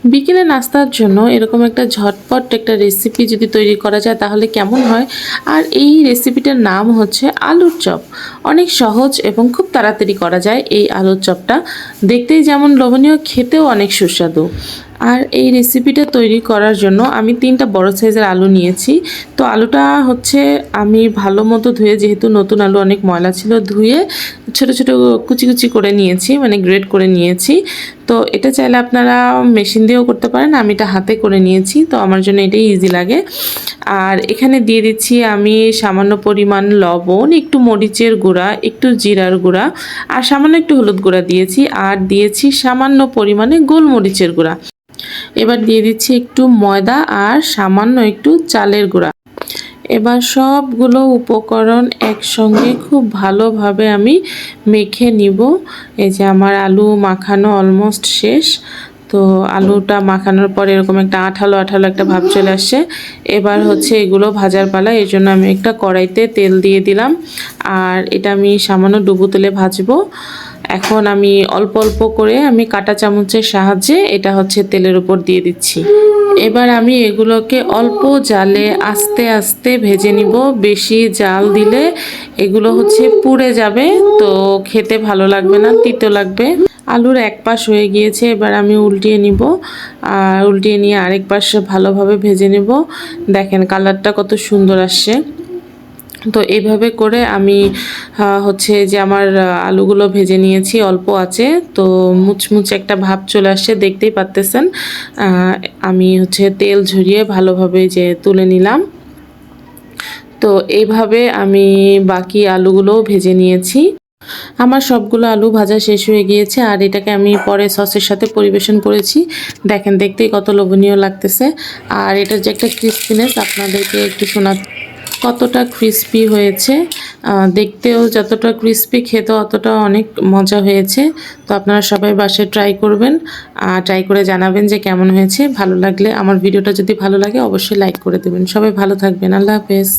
বিকেলে নাস্তার জন্য এরকম একটা ঝটপট একটা রেসিপি যদি তৈরি করা যায় তাহলে কেমন হয়। আর এই রেসিপিটার নাম হচ্ছে আলুর চপ। অনেক সহজ এবং খুব তাড়াতাড়ি করা যায় এই আলুর চপটা। দেখতেই যেমন লোভনীয়, খেতেও অনেক সুস্বাদু। আর এই রেসিপিটা তৈরি করার জন্য আমি 3টা বড় সাইজের আলু নিয়েছি। তো আলুটা হচ্ছে আমি ভালো মতো ধুয়ে, যেহেতু নতুন আলু অনেক ময়লা ছিল, ধুয়ে ছোট ছোট কুচি কুচি করে নিয়েছি, মানে গ্রেট করে নিয়েছি। তো এটা চাইলে আপনারা মেশিন দিয়েও করতে পারেন, আমি এটা হাতে করে নিয়েছি, তো আমার জন্য এটাই ইজি লাগে। আর এখানে দিয়ে দিচ্ছি আমি সামান্য পরিমাণ লবণ, একটু মরিচের গুঁড়া, একটু জিরার গুঁড়া, আর সামান্য একটু হলুদ গুঁড়া দিয়েছি, আর দিয়েছি সামান্য পরিমাণে গোলমরিচের গুঁড়া। এবার দিয়ে দিচ্ছি একটু ময়দা আর সামান্য একটু চালের গুঁড়া। এবার সবগুলো উপকরণ একসঙ্গে খুব ভালোভাবে আমি মেখে নিব। এই যে আমার আলু মাখানো অলমোস্ট শেষ। তো আলুটা মাখানোর পর এরকম একটা আঠালো আঠালো একটা ভাব চলে আসছে। এবার হচ্ছে এগুলো ভাজার পালা, এই জন্য আমি একটা কড়াইতে তেল দিয়ে দিলাম, আর এটা আমি সামান্য ডুবো তেলে ভাজবো। এখন আমি অল্প অল্প করে আমি কাঁটা চামচের সাহায্যে এটা হচ্ছে তেলের উপর দিয়ে দিচ্ছি। এবার আমি এগুলোকে অল্প জালে আস্তে আস্তে ভেজে নিব। বেশি জাল দিলে এগুলো হচ্ছে পুড়ে যাবে, তো খেতে ভালো লাগবে না, তিতো লাগবে। আলুর এক পাশ হয়ে গিয়েছে, এবার আমি উল্টিয়ে নিব, আর উল্টিয়ে নিয়ে আরেক পাশ ভালোভাবে ভেজে নেব। দেখেন কালারটা কত সুন্দর আসছে। তো এইভাবে করে আমি হচ্ছে যে আমার আলুগুলো ভেজে নিয়েছি অল্প আছে, তো মুচমুচে একটা ভাব চলে আসছে, দেখতেই পাচ্তেছেন। আমি হচ্ছে তেল ঝরিয়ে ভালোভাবে যে তুলে নিলাম। তো এইভাবে আমি বাকি আলুগুলোও ভেজে নিয়েছি। আমার সবগুলো আলু ভাজা শেষ হয়ে গিয়েছে, আর এটাকে আমি পরে সসের সাথে পরিবেশন করেছি। দেখেন দেখতেই কত লোভনীয় লাগতেছে। আর এটার যে একটা ক্রিস্পিনেস আপনাদেরকে একটু কতটা ক্রিস্পি হয়েছে, দেখতেও যতটা ক্রিস্পি, খেতেও অতটা অনেক মজা হয়েছে। তো আপনারা সবাই বাসায় ট্রাই করবেন, ট্রাই করে জানাবেন যে কেমন হয়েছে। ভালো লাগলে, আমার ভিডিওটা যদি ভালো লাগে অবশ্যই লাইক করে দেবেন। সবাই ভালো থাকবেন। আল্লাহ হাফেজ।